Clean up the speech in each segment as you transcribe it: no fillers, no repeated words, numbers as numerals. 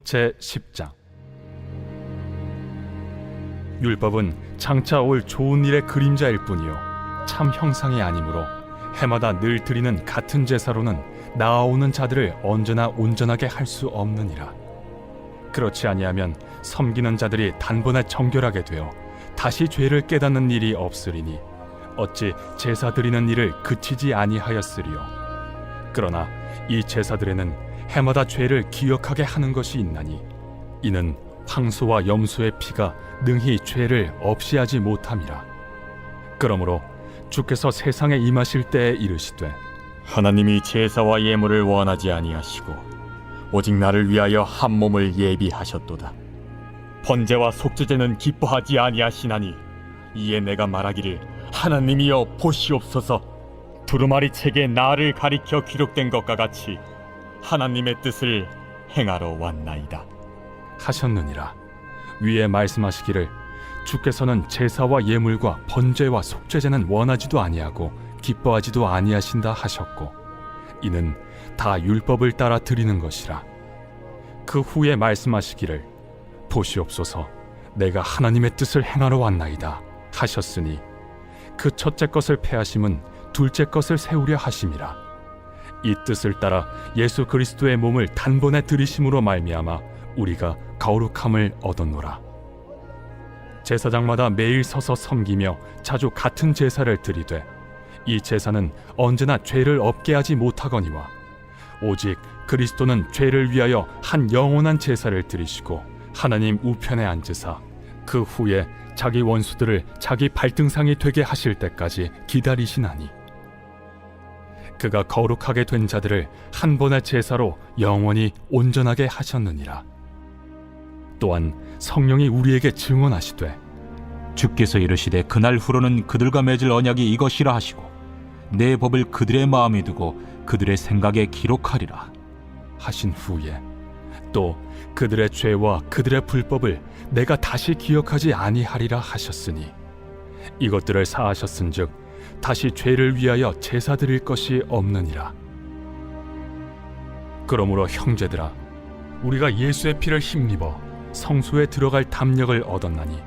제10장. 율법은 장차 올 좋은 일의 그림자일 뿐이요 참 형상이 아니므로 해마다 늘 드리는 같은 제사로는 나아오는 자들을 언제나 온전하게 할 수 없느니라. 그렇지 아니하면 섬기는 자들이 단번에 정결하게 되어 다시 죄를 깨닫는 일이 없으리니 어찌 제사 드리는 일을 그치지 아니하였으리요. 그러나 이 제사들에는 해마다 죄를 기억하게 하는 것이 있나니 이는 황소와 염소의 피가 능히 죄를 없이 하지 못함이라. 그러므로 주께서 세상에 임하실 때에 이르시되 하나님이 제사와 예물을 원하지 아니하시고 오직 나를 위하여 한 몸을 예비하셨도다. 번제와 속죄제는 기뻐하지 아니하시나니 이에 내가 말하기를 하나님이여 보시옵소서. 두루마리 책에 나를 가리켜 기록된 것과 같이 하나님의 뜻을 행하러 왔나이다 하셨느니라. 위에 말씀하시기를 주께서는 제사와 예물과 번제와 속죄제는 원하지도 아니하고 기뻐하지도 아니하신다 하셨고 이는 다 율법을 따라 드리는 것이라. 그 후에 말씀하시기를 보시옵소서 내가 하나님의 뜻을 행하러 왔나이다 하셨으니 그 첫째 것을 패하심은 둘째 것을 세우려 하심이라. 이 뜻을 따라 예수 그리스도의 몸을 단번에 들이심으로 말미암아 우리가 거룩함을 얻었노라. 제사장마다 매일 서서 섬기며 자주 같은 제사를 드리되 이 제사는 언제나 죄를 없게 하지 못하거니와 오직 그리스도는 죄를 위하여 한 영원한 제사를 드리시고 하나님 우편에 앉으사 그 후에 자기 원수들을 자기 발등상이 되게 하실 때까지 기다리시나니 그가 거룩하게 된 자들을 한 번의 제사로 영원히 온전하게 하셨느니라. 또한 성령이 우리에게 증언하시되 주께서 이르시되 그날 후로는 그들과 맺을 언약이 이것이라 하시고 내 법을 그들의 마음에 두고 그들의 생각에 기록하리라 하신 후에 또 그들의 죄와 그들의 불법을 내가 다시 기억하지 아니하리라 하셨으니 이것들을 사하셨은즉 다시 죄를 위하여 제사 드릴 것이 없느니라. 그러므로 형제들아 우리가 예수의 피를 힘입어 성소에 들어갈 담력을 얻었나니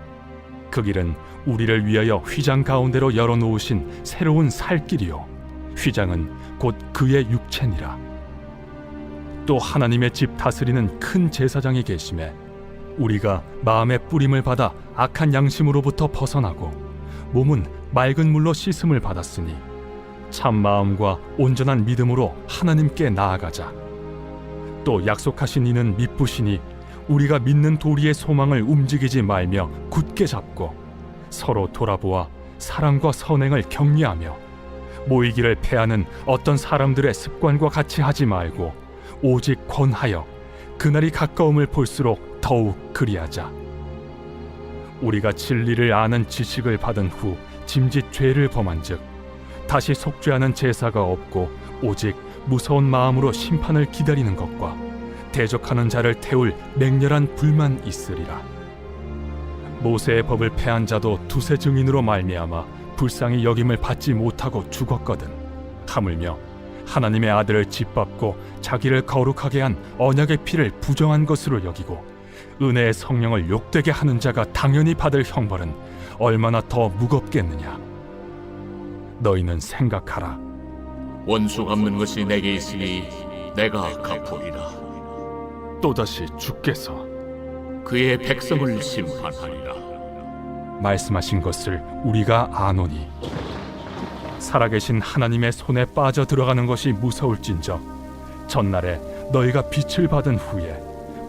그 길은 우리를 위하여 휘장 가운데로 열어놓으신 새로운 살 길이요 휘장은 곧 그의 육체니라. 또 하나님의 집 다스리는 큰 제사장이 계심에 우리가 마음의 뿌림을 받아 악한 양심으로부터 벗어나고 몸은 맑은 물로 씻음을 받았으니 참 마음과 온전한 믿음으로 하나님께 나아가자. 또 약속하신 이는 미쁘시니 우리가 믿는 도리의 소망을 움직이지 말며 굳게 잡고 서로 돌아보아 사랑과 선행을 격려하며 모이기를 패하는 어떤 사람들의 습관과 같이 하지 말고 오직 권하여 그날이 가까움을 볼수록 더욱 그리하자. 우리가 진리를 아는 지식을 받은 후 짐짓 죄를 범한즉 다시 속죄하는 제사가 없고 오직 무서운 마음으로 심판을 기다리는 것과 대적하는 자를 태울 맹렬한 불만 있으리라. 모세의 법을 패한 자도 두세 증인으로 말미암아 불쌍히 여김을 받지 못하고 죽었거든. 하물며 하나님의 아들을 짓밟고 자기를 거룩하게 한 언약의 피를 부정한 것으로 여기고 은혜의 성령을 욕되게 하는 자가 당연히 받을 형벌은 얼마나 더 무겁겠느냐. 너희는 생각하라. 원수 갚는 것이 내게 있으니 내가 갚으리라. 또다시 주께서 그의 백성을 심판하리라. 말씀하신 것을 우리가 아노니 살아계신 하나님의 손에 빠져 들어가는 것이 무서울진저 전날에 너희가 빛을 받은 후에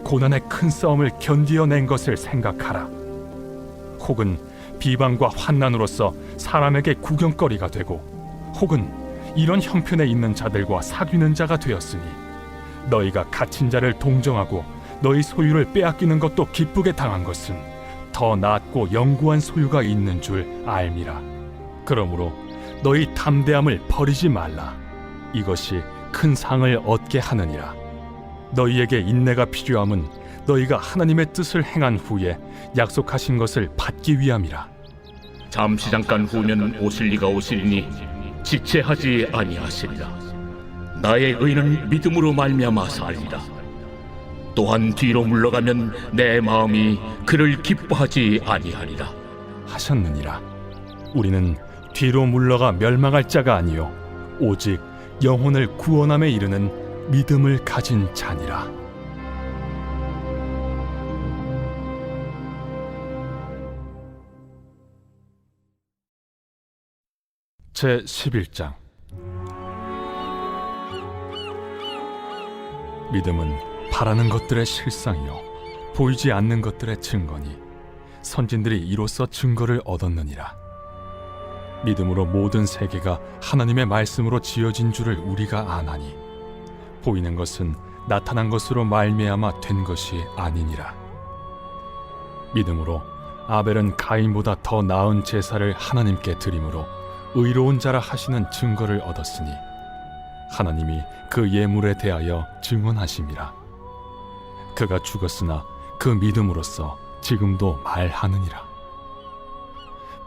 고난의 큰 싸움을 견디어낸 것을 생각하라. 혹은 비방과 환난으로서 사람에게 구경거리가 되고 혹은 이런 형편에 있는 자들과 사귀는 자가 되었으니 너희가 갇힌 자를 동정하고 너희 소유를 빼앗기는 것도 기쁘게 당한 것은 더 낫고 영구한 소유가 있는 줄 알미라. 그러므로 너희 담대함을 버리지 말라. 이것이 큰 상을 얻게 하느니라. 너희에게 인내가 필요함은 너희가 하나님의 뜻을 행한 후에 약속하신 것을 받기 위함이라. 잠시 잠깐 후면 오실 이가 오시리니 지체하지 아니하시리라. 나의 의는 믿음으로 말미암아 살리라. 또한 뒤로 물러가면 내 마음이 그를 기뻐하지 아니하리라. 하셨느니라. 우리는 뒤로 물러가 멸망할 자가 아니요 오직 영혼을 구원함에 이르는 믿음을 가진 자니라. 제 11장. 믿음은 바라는 것들의 실상이요 보이지 않는 것들의 증거니 선진들이 이로써 증거를 얻었느니라. 믿음으로 모든 세계가 하나님의 말씀으로 지어진 줄을 우리가 아나니 보이는 것은 나타난 것으로 말미암아 된 것이 아니니라. 믿음으로 아벨은 가인보다 더 나은 제사를 하나님께 드림으로 의로운 자라 하시는 증거를 얻었으니 하나님이 그 예물에 대하여 증언하심이라. 그가 죽었으나 그 믿음으로써 지금도 말하느니라.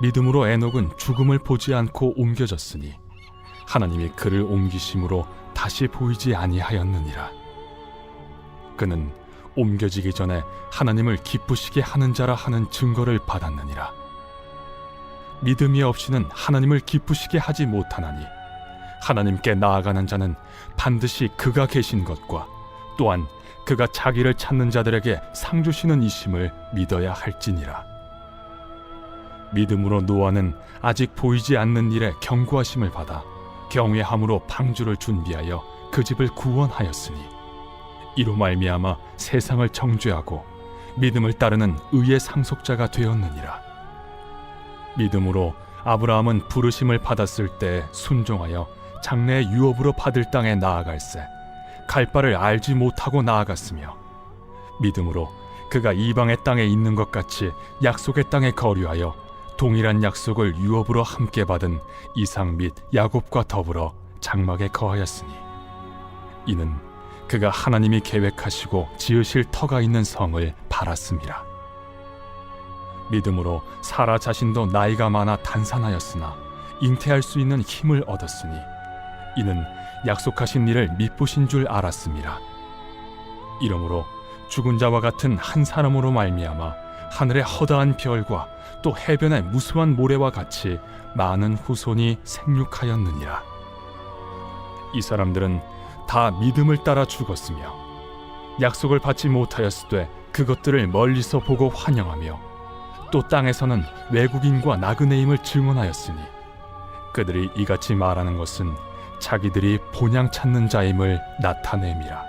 믿음으로 에녹은 죽음을 보지 않고 옮겨졌으니 하나님이 그를 옮기심으로 다시 보이지 아니하였느니라. 그는 옮겨지기 전에 하나님을 기쁘시게 하는 자라 하는 증거를 받았느니라. 믿음이 없이는 하나님을 기쁘시게 하지 못하나니 하나님께 나아가는 자는 반드시 그가 계신 것과 또한 그가 자기를 찾는 자들에게 상 주시는 이심을 믿어야 할지니라. 믿음으로 노아는 아직 보이지 않는 일에 경고하심을 받아 경외함으로 방주를 준비하여 그 집을 구원하였으니 이로 말미암아 세상을 정죄하고 믿음을 따르는 의의 상속자가 되었느니라. 믿음으로 아브라함은 부르심을 받았을 때 순종하여 장래의 유업으로 받을 땅에 나아갈새 갈 바를 알지 못하고 나아갔으며 믿음으로 그가 이방의 땅에 있는 것 같이 약속의 땅에 거류하여 동일한 약속을 유업으로 함께 받은 이삭 및 야곱과 더불어 장막에 거하였으니 이는 그가 하나님이 계획하시고 지으실 터가 있는 성을 바랐음이라. 믿음으로 사라 자신도 나이가 많아 단산하였으나 잉태할 수 있는 힘을 얻었으니 이는 약속하신 일을 미쁘신 줄 알았음이라. 이러므로 죽은 자와 같은 한 사람으로 말미암아 하늘의 허다한 별과 또 해변의 무수한 모래와 같이 많은 후손이 생육하였느니라. 이 사람들은 다 믿음을 따라 죽었으며 약속을 받지 못하였으되 그것들을 멀리서 보고 환영하며 또 땅에서는 외국인과 나그네임을 증언하였으니 그들이 이같이 말하는 것은 자기들이 본향 찾는 자임을 나타냄이라.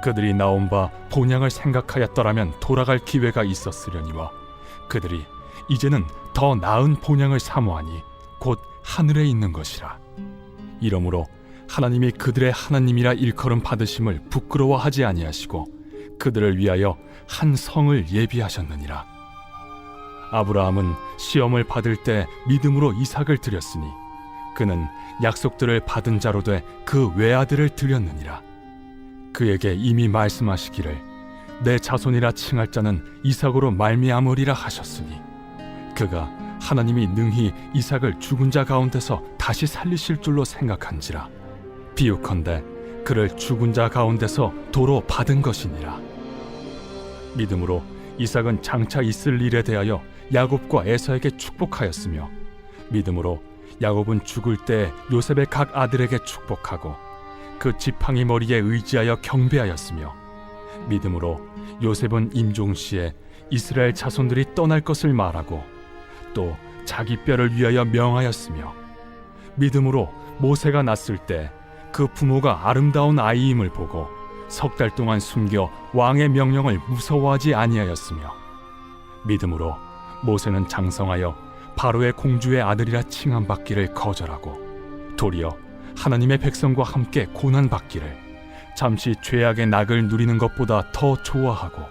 그들이 나온 바 본향을 생각하였더라면 돌아갈 기회가 있었으려니와 그들이 이제는 더 나은 본향을 사모하니 곧 하늘에 있는 것이라. 이러므로 하나님이 그들의 하나님이라 일컬음 받으심을 부끄러워하지 아니하시고 그들을 위하여 한 성을 예비하셨느니라. 아브라함은 시험을 받을 때 믿음으로 이삭을 드렸으니 그는 약속들을 받은 자로 돼 그 외아들을 드렸느니라. 그에게 이미 말씀하시기를 내 자손이라 칭할 자는 이삭으로 말미암으리라 하셨으니 그가 하나님이 능히 이삭을 죽은 자 가운데서 다시 살리실 줄로 생각한지라. 비유컨대 그를 죽은 자 가운데서 도로 받은 것이니라. 믿음으로 이삭은 장차 있을 일에 대하여 야곱과 에서에게 축복하였으며 믿음으로 야곱은 죽을 때 요셉의 각 아들에게 축복하고 그 지팡이 머리에 의지하여 경배하였으며 믿음으로 요셉은 임종시에 이스라엘 자손들이 떠날 것을 말하고 또 자기 뼈를 위하여 명하였으며 믿음으로 모세가 낳았을 때 그 부모가 아름다운 아이임을 보고 석 달 동안 숨겨 왕의 명령을 무서워하지 아니하였으며 믿음으로 모세는 장성하여 바로의 공주의 아들이라 칭함받기를 거절하고 도리어 하나님의 백성과 함께 고난받기를 잠시 죄악의 낙을 누리는 것보다 더 좋아하고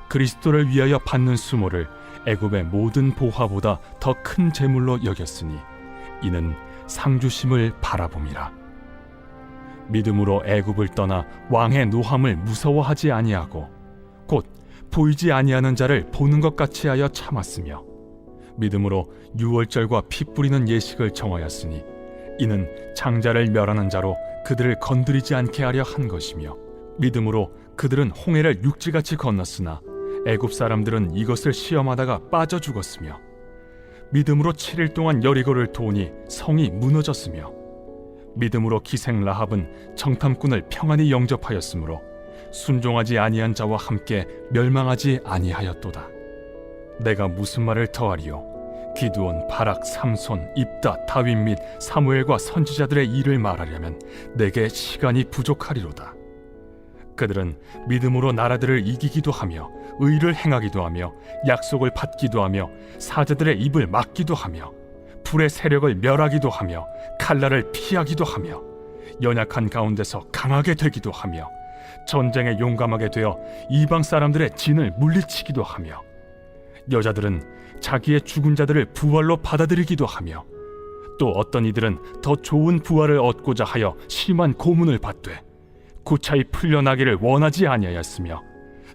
그리스도를 위하여 받는 수모를 애굽의 모든 보화보다 더 큰 재물로 여겼으니 이는 상주심을 바라봄이라. 믿음으로 애굽을 떠나 왕의 노함을 무서워하지 아니하고 곧 보이지 아니하는 자를 보는 것 같이 하여 참았으며 믿음으로 유월절과 피 뿌리는 예식을 정하였으니 이는 장자를 멸하는 자로 그들을 건드리지 않게 하려 한 것이며 믿음으로 그들은 홍해를 육지같이 건넜으나 애굽 사람들은 이것을 시험하다가 빠져 죽었으며 믿음으로 7일 동안 여리고를 도우니 성이 무너졌으며 믿음으로 기생 라합은 정탐꾼을 평안히 영접하였으므로 순종하지 아니한 자와 함께 멸망하지 아니하였도다. 내가 무슨 말을 더하리요? 기드온, 바락, 삼손, 입다, 다윗 및 사무엘과 선지자들의 일을 말하려면 내게 시간이 부족하리로다. 그들은 믿음으로 나라들을 이기기도 하며 의를 행하기도 하며 약속을 받기도 하며 사자들의 입을 막기도 하며 불의 세력을 멸하기도 하며 칼날을 피하기도 하며 연약한 가운데서 강하게 되기도 하며 전쟁에 용감하게 되어 이방 사람들의 진을 물리치기도 하며 여자들은 자기의 죽은 자들을 부활로 받아들이기도 하며 또 어떤 이들은 더 좋은 부활을 얻고자 하여 심한 고문을 받되 구차히 풀려나기를 원하지 아니하였으며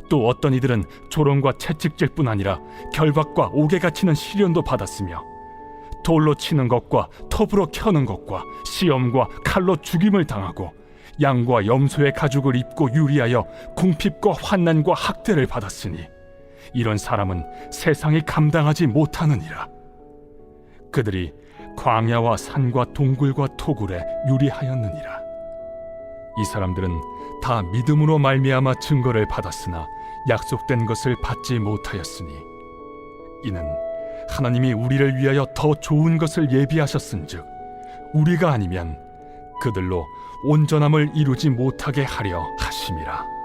또 어떤 이들은 조롱과 채찍질 뿐 아니라 결박과 옥에 갇히는 시련도 받았으며 돌로 치는 것과 톱으로 켜는 것과 시험과 칼로 죽임을 당하고 양과 염소의 가죽을 입고 유리하여 궁핍과 환난과 학대를 받았으니 이런 사람은 세상이 감당하지 못하느니라. 그들이 광야와 산과 동굴과 토굴에 유리하였느니라. 이 사람들은 다 믿음으로 말미암아 증거를 받았으나 약속된 것을 받지 못하였으니 이는 하나님이 우리를 위하여 더 좋은 것을 예비하셨은즉 우리가 아니면 그들로 온전함을 이루지 못하게 하려 하심이라.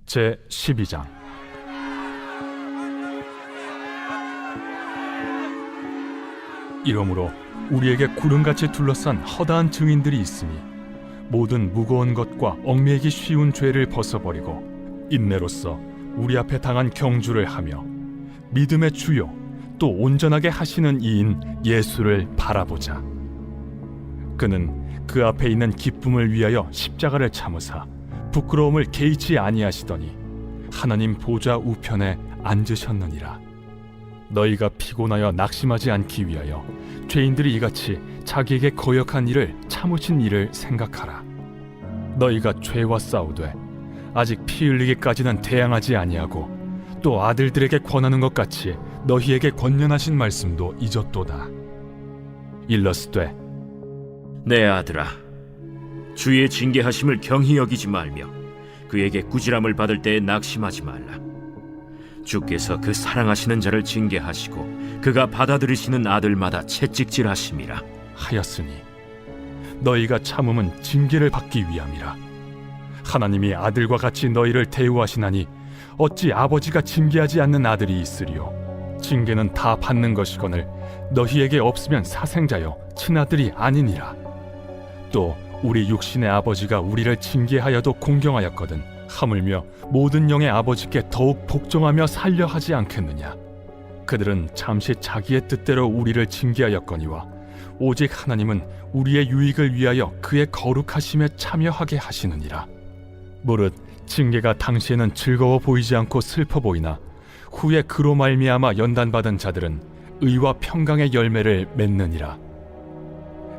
제 12장. 이러므로 우리에게 구름같이 둘러싼 허다한 증인들이 있으니 모든 무거운 것과 얽매이기 쉬운 죄를 벗어버리고 인내로써 우리 앞에 당한 경주를 하며 믿음의 주요 또 온전하게 하시는 이인 예수를 바라보자. 그는 그 앞에 있는 기쁨을 위하여 십자가를 참으사 부끄러움을 개의치 아니하시더니 하나님 보좌 우편에 앉으셨느니라. 너희가 피곤하여 낙심하지 않기 위하여 죄인들이 이같이 자기에게 거역한 일을 참으신 일을 생각하라. 너희가 죄와 싸우되 아직 피 흘리기까지는 대항하지 아니하고 또 아들들에게 권하는 것 같이 너희에게 권면하신 말씀도 잊었도다. 일러스되 내 아들아, 주의 징계하심을 경히 여기지 말며 그에게 꾸지람을 받을 때에 낙심하지 말라. 주께서 그 사랑하시는 자를 징계하시고 그가 받아들이시는 아들마다 채찍질하심이라 하였으니 너희가 참음은 징계를 받기 위함이라. 하나님이 아들과 같이 너희를 대우하시나니 어찌 아버지가 징계하지 않는 아들이 있으리요. 징계는 다 받는 것이거늘 너희에게 없으면 사생자여 친아들이 아니니라. 또 우리 육신의 아버지가 우리를 징계하여도 공경하였거든 하물며 모든 영의 아버지께 더욱 복종하며 살려 하지 않겠느냐. 그들은 잠시 자기의 뜻대로 우리를 징계하였거니와 오직 하나님은 우리의 유익을 위하여 그의 거룩하심에 참여하게 하시느니라. 무릇 징계가 당시에는 즐거워 보이지 않고 슬퍼 보이나 후에 그로 말미암아 연단받은 자들은 의와 평강의 열매를 맺느니라.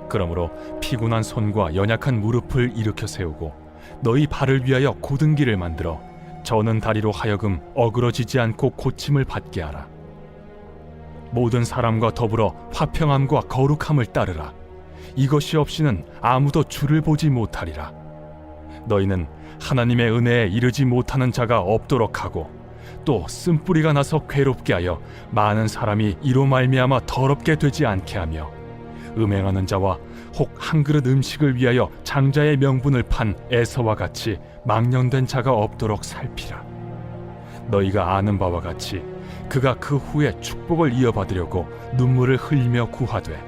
그러므로 피곤한 손과 연약한 무릎을 일으켜 세우고 너희 발을 위하여 곧은 길을 만들어 저는 다리로 하여금 어그러지지 않고 고침을 받게 하라. 모든 사람과 더불어 화평함과 거룩함을 따르라. 이것이 없이는 아무도 주를 보지 못하리라. 너희는 하나님의 은혜에 이르지 못하는 자가 없도록 하고 또 쓴뿌리가 나서 괴롭게 하여 많은 사람이 이로 말미암아 더럽게 되지 않게 하며 음행하는 자와 혹 한 그릇 음식을 위하여 장자의 명분을 판 에서와 같이 망령된 자가 없도록 살피라. 너희가 아는 바와 같이 그가 그 후에 축복을 이어받으려고 눈물을 흘리며 구하되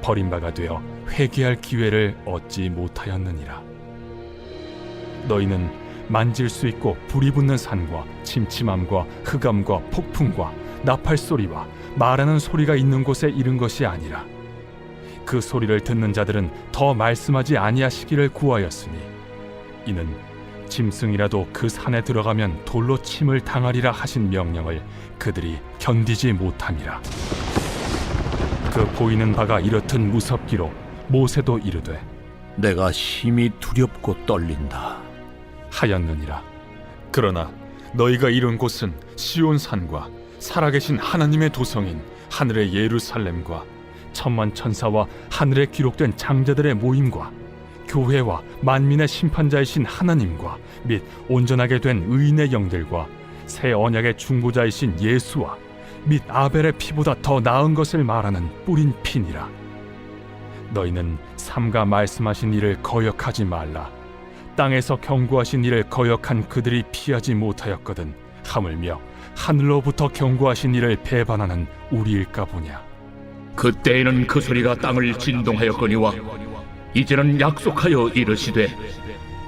버림받아 되어 회개할 기회를 얻지 못하였느니라. 너희는 만질 수 있고 불이 붙는 산과 침침함과 흑암과 폭풍과 나팔 소리와 말하는 소리가 있는 곳에 이른 것이 아니라 그 소리를 듣는 자들은 더 말씀하지 아니하시기를 구하였으니 이는 짐승이라도 그 산에 들어가면 돌로 침을 당하리라 하신 명령을 그들이 견디지 못함이라. 그 보이는 바가 이렇듯 무섭기로 모세도 이르되 내가 심히 두렵고 떨린다. 하였느니라. 그러나 너희가 이룬 곳은 시온 산과 살아계신 하나님의 도성인 하늘의 예루살렘과 천만 천사와 하늘에 기록된 장자들의 모임과 교회와 만민의 심판자이신 하나님과 및 온전하게 된 의인의 영들과 새 언약의 중보자이신 예수와 및 아벨의 피보다 더 나은 것을 말하는 뿌린 피니라. 너희는 삼가 말씀하신 일을 거역하지 말라. 땅에서 경고하신 일을 거역한 그들이 피하지 못하였거든 하물며 하늘로부터 경고하신 일을 배반하는 우리일까 보냐. 그때에는 그 소리가 땅을 진동하였거니와 이제는 약속하여 이르시되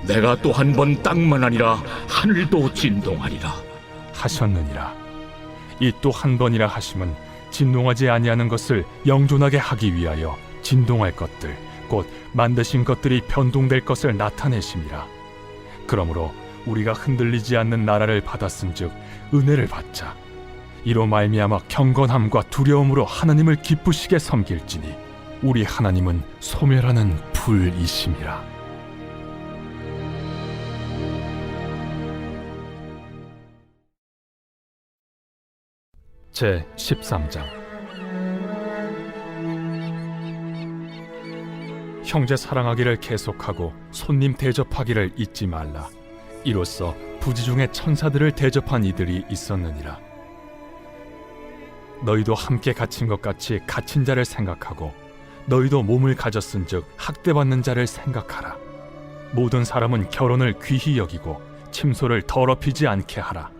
내가 또 한 번 땅만 아니라 하늘도 진동하리라 하셨느니라. 이 또 한 번이라 하심은 진동하지 아니하는 것을 영존하게 하기 위하여 진동할 것들 곧 만드신 것들이 변동될 것을 나타내심이라. 그러므로 우리가 흔들리지 않는 나라를 받았은즉 은혜를 받자. 이로 말미암아 경건함과 두려움으로 하나님을 기쁘시게 섬길지니 우리 하나님은 소멸하는 불이심이라. 제 13장. 형제 사랑하기를 계속하고 손님 대접하기를 잊지 말라. 이로써 부지 중에 천사들을 대접한 이들이 있었느니라. 너희도 함께 갇힌 것 같이 갇힌 자를 생각하고 너희도 몸을 가졌은즉 학대받는 자를 생각하라. 모든 사람은 결혼을 귀히 여기고 침소를 더럽히지 않게 하라.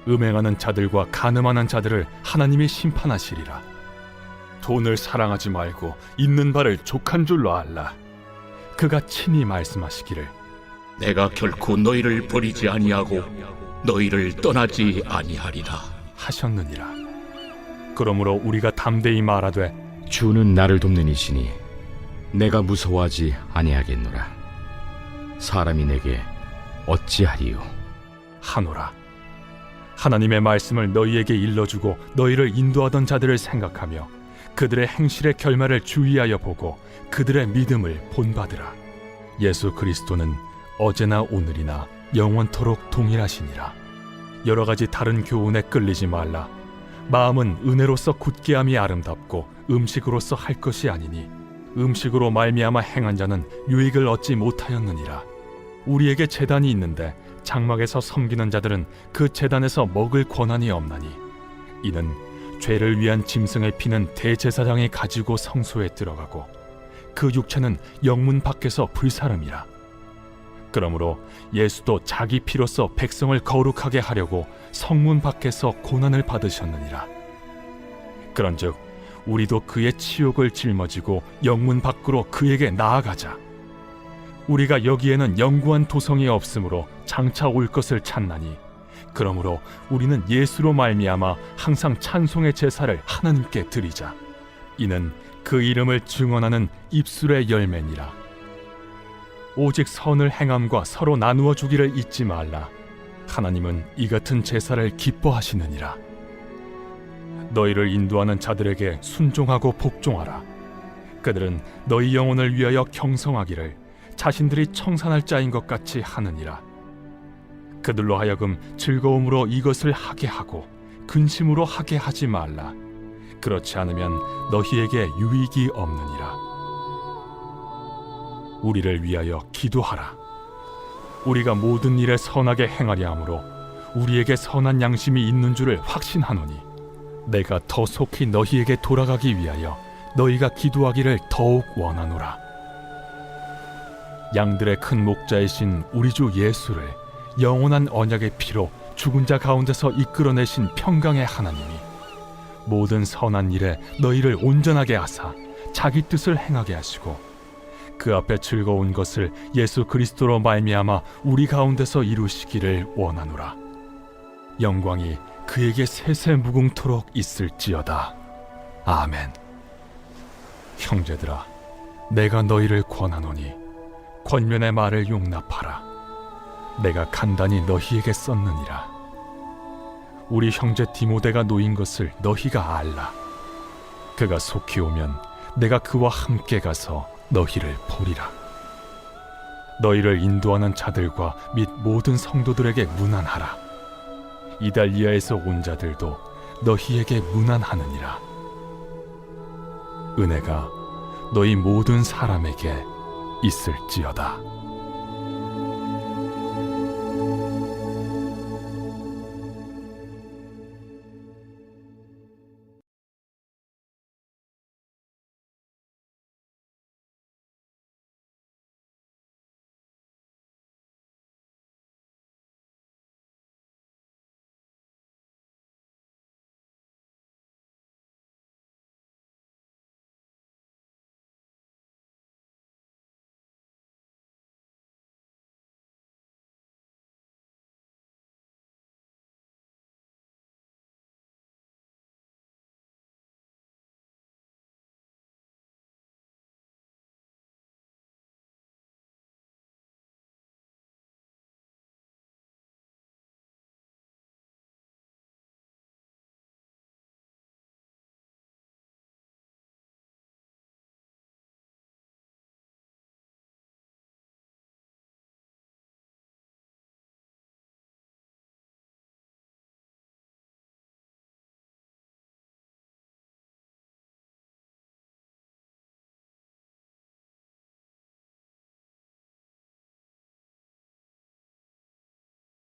음행하는 자들과 간음하는 자들을 하나님이 심판하시리라. 돈을 사랑하지 말고 있는 바를 족한 줄로 알라. 그가 친히 말씀하시기를 내가 결코 너희를 버리지 아니하고 너희를 떠나지 아니하리라 하셨느니라. 그러므로 우리가 담대히 말하되 주는 나를 돕는 이시니 내가 무서워하지 아니하겠노라. 사람이 내게 어찌하리요? 하노라. 하나님의 말씀을 너희에게 일러주고 너희를 인도하던 자들을 생각하며 그들의 행실의 결말을 주의하여 보고 그들의 믿음을 본받으라. 예수 그리스도는 어제나 오늘이나 영원토록 동일하시니라. 여러 가지 다른 교훈에 끌리지 말라. 마음은 은혜로서 굳게 함이 아름답고 음식으로서 할 것이 아니니 음식으로 말미암아 행한 자는 유익을 얻지 못하였느니라. 우리에게 제단이 있는데 장막에서 섬기는 자들은 그 제단에서 먹을 권한이 없나니 이는 죄를 위한 짐승의 피는 대제사장이 가지고 성소에 들어가고 그 육체는 영문 밖에서 불사름이라. 그러므로 예수도 자기 피로써 백성을 거룩하게 하려고 성문 밖에서 고난을 받으셨느니라. 그런즉 우리도 그의 치욕을 짊어지고 영문 밖으로 그에게 나아가자. 우리가 여기에는 영구한 도성이 없으므로 장차 올 것을 찾나니 그러므로 우리는 예수로 말미암아 항상 찬송의 제사를 하나님께 드리자. 이는 그 이름을 증언하는 입술의 열매니라. 오직 선을 행함과 서로 나누어 주기를 잊지 말라. 하나님은 이 같은 제사를 기뻐하시느니라. 너희를 인도하는 자들에게 순종하고 복종하라. 그들은 너희 영혼을 위하여 경성하기를 자신들이 청산할 자인 것 같이 하느니라. 그들로 하여금 즐거움으로 이것을 하게 하고 근심으로 하게 하지 말라. 그렇지 않으면 너희에게 유익이 없느니라. 우리를 위하여 기도하라. 우리가 모든 일에 선하게 행하려 하므로 우리에게 선한 양심이 있는 줄을 확신하노니 내가 더 속히 너희에게 돌아가기 위하여 너희가 기도하기를 더욱 원하노라. 양들의 큰 목자이신 우리 주 예수를 영원한 언약의 피로 죽은 자 가운데서 이끌어내신 평강의 하나님이 모든 선한 일에 너희를 온전하게 하사 자기 뜻을 행하게 하시고 그 앞에 즐거운 것을 예수 그리스도로 말미암아 우리 가운데서 이루시기를 원하노라. 영광이 그에게 세세무궁토록 있을지어다. 아멘. 형제들아, 내가 너희를 권하노니 권면의 말을 용납하라. 내가 간단히 너희에게 썼느니라. 우리 형제 디모데가 놓인 것을 너희가 알라. 그가 속히 오면 내가 그와 함께 가서 너희를 보리라. 너희를 인도하는 자들과 및 모든 성도들에게 문안하라. 이달리아에서 온 자들도 너희에게 문안하느니라. 은혜가 너희 모든 사람에게 있을지어다.